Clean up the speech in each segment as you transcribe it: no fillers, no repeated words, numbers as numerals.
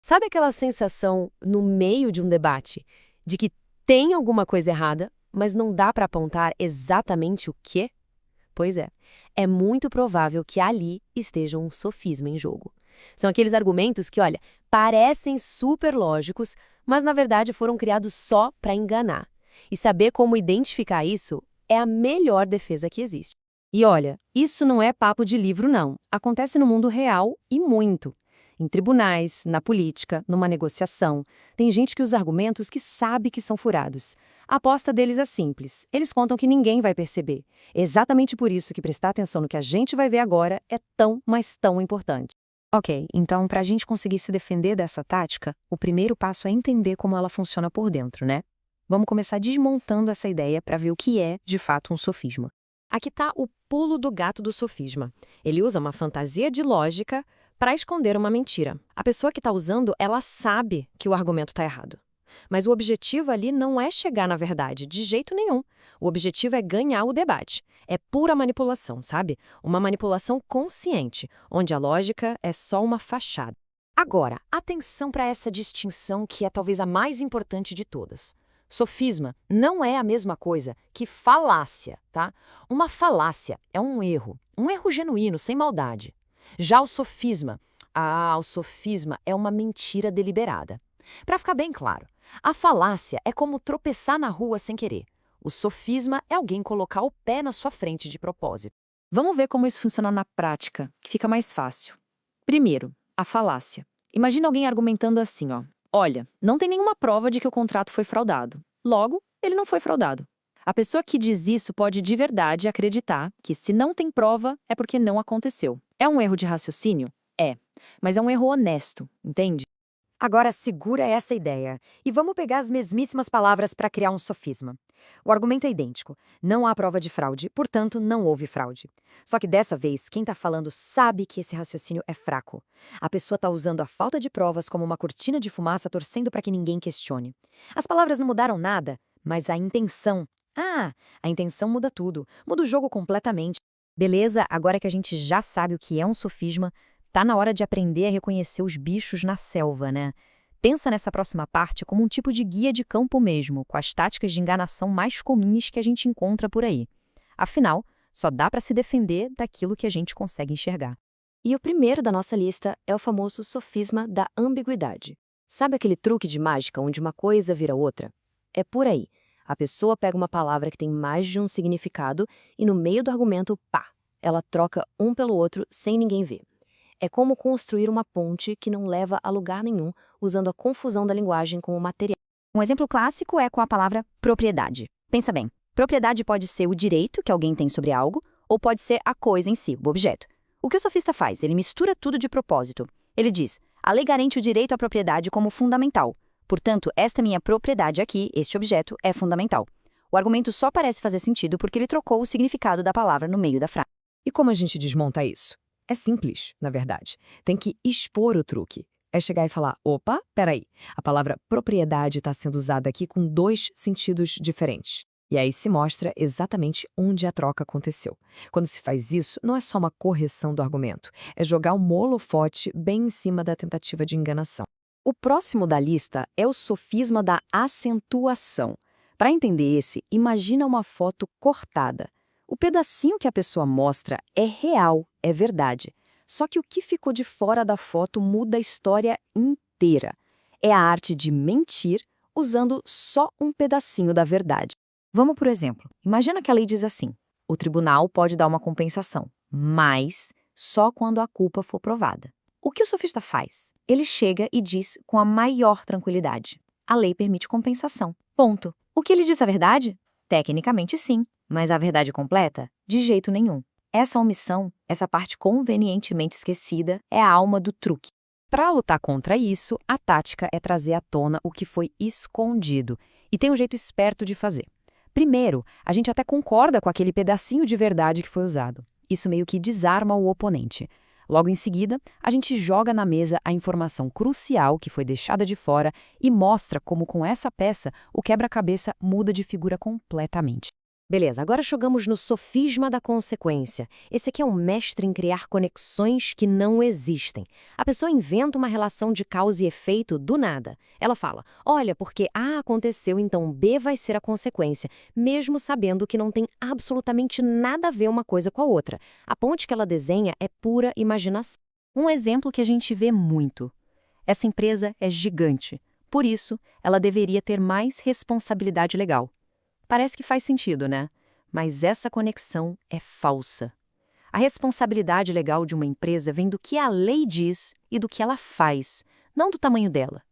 Sabe aquela sensação no meio de um debate de que tem alguma coisa errada, mas não dá para apontar exatamente o quê? Pois é muito provável que ali esteja um sofisma em jogo. São aqueles argumentos que, olha, parecem super lógicos, mas na verdade foram criados só para enganar. E saber como identificar isso é a melhor defesa que existe. E olha, isso não é papo de livro, não. Acontece no mundo real e muito. Em tribunais, na política, numa negociação, tem gente que usa argumentos que sabe que são furados. A aposta deles é simples. Eles contam que ninguém vai perceber. É exatamente por isso que prestar atenção no que a gente vai ver agora é tão, mas tão importante. Ok, então para a gente conseguir se defender dessa tática, o primeiro passo é entender como ela funciona por dentro, né? Vamos começar desmontando essa ideia para ver o que é, de fato, um sofisma. Aqui está o pulo do gato do sofisma. Ele usa uma fantasia de lógica para esconder uma mentira. A pessoa que está usando, ela sabe que o argumento está errado. Mas o objetivo ali não é chegar na verdade, de jeito nenhum. O objetivo é ganhar o debate. É pura manipulação, sabe? Uma manipulação consciente, onde a lógica é só uma fachada. Agora, atenção para essa distinção que é talvez a mais importante de todas. Sofisma não é a mesma coisa que falácia, tá? Uma falácia é um erro genuíno, sem maldade. Já o sofisma é uma mentira deliberada. Para ficar bem claro, a falácia é como tropeçar na rua sem querer. O sofisma é alguém colocar o pé na sua frente de propósito. Vamos ver como isso funciona na prática, que fica mais fácil. Primeiro, a falácia. Imagina alguém argumentando assim, ó. Olha, não tem nenhuma prova de que o contrato foi fraudado. Logo, ele não foi fraudado. A pessoa que diz isso pode de verdade acreditar que se não tem prova é porque não aconteceu. É um erro de raciocínio? É. Mas é um erro honesto, entende? Agora segura essa ideia e vamos pegar as mesmíssimas palavras para criar um sofisma. O argumento é idêntico. Não há prova de fraude, portanto, não houve fraude. Só que dessa vez, quem está falando sabe que esse raciocínio é fraco. A pessoa está usando a falta de provas como uma cortina de fumaça torcendo para que ninguém questione. As palavras não mudaram nada, mas a intenção. A intenção muda tudo, muda o jogo completamente. Beleza, agora que a gente já sabe o que é um sofisma, tá na hora de aprender a reconhecer os bichos na selva, né? Pensa nessa próxima parte como um tipo de guia de campo mesmo, com as táticas de enganação mais comuns que a gente encontra por aí. Afinal, só dá para se defender daquilo que a gente consegue enxergar. E o primeiro da nossa lista é o famoso sofisma da ambiguidade. Sabe aquele truque de mágica onde uma coisa vira outra? É por aí. A pessoa pega uma palavra que tem mais de um significado e no meio do argumento, pá, ela troca um pelo outro sem ninguém ver. É como construir uma ponte que não leva a lugar nenhum, usando a confusão da linguagem como material. Um exemplo clássico é com a palavra propriedade. Pensa bem, propriedade pode ser o direito que alguém tem sobre algo, ou pode ser a coisa em si, o objeto. O que o sofista faz? Ele mistura tudo de propósito. Ele diz, a lei garante o direito à propriedade como fundamental. Portanto, esta minha propriedade aqui, este objeto, é fundamental. O argumento só parece fazer sentido porque ele trocou o significado da palavra no meio da frase. E como a gente desmonta isso? É simples, na verdade. Tem que expor o truque. É chegar e falar, opa, peraí, a palavra propriedade está sendo usada aqui com dois sentidos diferentes. E aí se mostra exatamente onde a troca aconteceu. Quando se faz isso, não é só uma correção do argumento, é jogar um holofote bem em cima da tentativa de enganação. O próximo da lista é o sofisma da acentuação. Para entender esse, imagina uma foto cortada. O pedacinho que a pessoa mostra é real, é verdade. Só que o que ficou de fora da foto muda a história inteira. É a arte de mentir usando só um pedacinho da verdade. Vamos por exemplo. Imagina que a lei diz assim: o tribunal pode dar uma compensação, mas só quando a culpa for provada. O que o sofista faz? Ele chega e diz com a maior tranquilidade: a lei permite compensação. Ponto. O que ele diz é verdade? Tecnicamente sim. Mas a verdade completa? De jeito nenhum. Essa omissão, essa parte convenientemente esquecida, é a alma do truque. Para lutar contra isso, a tática é trazer à tona o que foi escondido. E tem um jeito esperto de fazer. Primeiro, a gente até concorda com aquele pedacinho de verdade que foi usado. Isso meio que desarma o oponente. Logo em seguida, a gente joga na mesa a informação crucial que foi deixada de fora e mostra como com essa peça o quebra-cabeça muda de figura completamente. Beleza, agora chegamos no sofisma da consequência. Esse aqui é um mestre em criar conexões que não existem. A pessoa inventa uma relação de causa e efeito do nada. Ela fala, olha, porque A aconteceu, então B vai ser a consequência, mesmo sabendo que não tem absolutamente nada a ver uma coisa com a outra. A ponte que ela desenha é pura imaginação. Um exemplo que a gente vê muito. Essa empresa é gigante, por isso ela deveria ter mais responsabilidade legal. Parece que faz sentido, né? Mas essa conexão é falsa. A responsabilidade legal de uma empresa vem do que a lei diz e do que ela faz, não do tamanho dela.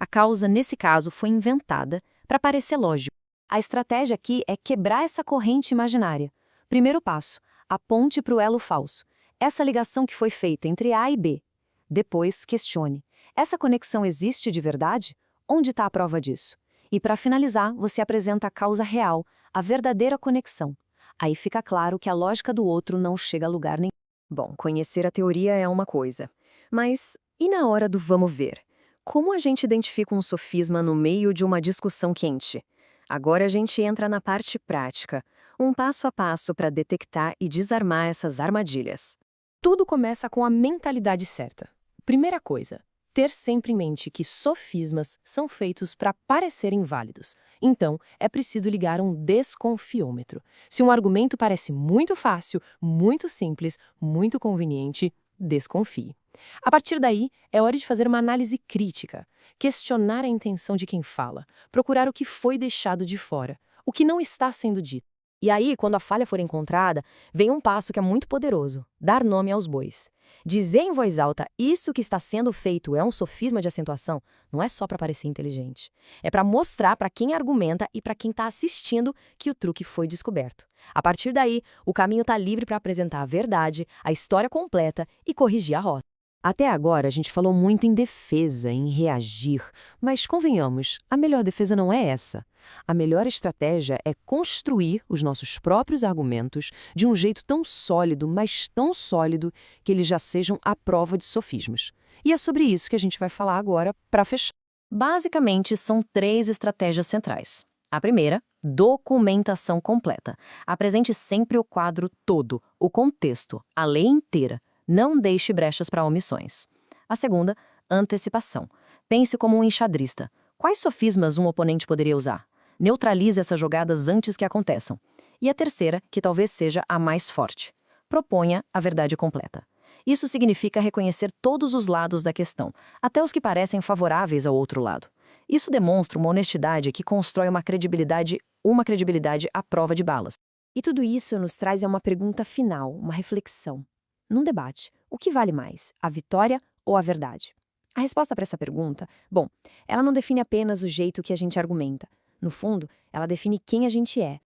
A causa, nesse caso, foi inventada para parecer lógico. A estratégia aqui é quebrar essa corrente imaginária. Primeiro passo, a ponte para o elo falso. Essa ligação que foi feita entre A e B. Depois, questione. Essa conexão existe de verdade? Onde está a prova disso? E para finalizar, você apresenta a causa real, a verdadeira conexão. Aí fica claro que a lógica do outro não chega a lugar nenhum. Bom, conhecer a teoria é uma coisa. Mas e na hora do vamos ver? Como a gente identifica um sofisma no meio de uma discussão quente? Agora a gente entra na parte prática, um passo a passo para detectar e desarmar essas armadilhas. Tudo começa com a mentalidade certa. Primeira coisa, ter sempre em mente que sofismas são feitos para parecerem válidos. Então, é preciso ligar um desconfiômetro. Se um argumento parece muito fácil, muito simples, muito conveniente, desconfie. A partir daí, é hora de fazer uma análise crítica, questionar a intenção de quem fala, procurar o que foi deixado de fora, o que não está sendo dito. E aí, quando a falha for encontrada, vem um passo que é muito poderoso: dar nome aos bois. Dizer em voz alta isso que está sendo feito é um sofisma de acentuação não é só para parecer inteligente. É para mostrar para quem argumenta e para quem está assistindo que o truque foi descoberto. A partir daí, o caminho está livre para apresentar a verdade, a história completa e corrigir a rota. Até agora, a gente falou muito em defesa, em reagir, mas convenhamos, a melhor defesa não é essa. A melhor estratégia é construir os nossos próprios argumentos de um jeito tão sólido, mas tão sólido, que eles já sejam à prova de sofismas. E é sobre isso que a gente vai falar agora para fechar. Basicamente, são 3 estratégias centrais. A primeira, documentação completa. Apresente sempre o quadro todo, o contexto, a lei inteira. Não deixe brechas para omissões. A segunda, antecipação. Pense como um enxadrista. Quais sofismas um oponente poderia usar? Neutralize essas jogadas antes que aconteçam. E a terceira, que talvez seja a mais forte. Proponha a verdade completa. Isso significa reconhecer todos os lados da questão, até os que parecem favoráveis ao outro lado. Isso demonstra uma honestidade que constrói uma credibilidade à prova de balas. E tudo isso nos traz a uma pergunta final, uma reflexão. Num debate, o que vale mais, a vitória ou a verdade? A resposta para essa pergunta, ela não define apenas o jeito que a gente argumenta. No fundo, ela define quem a gente é,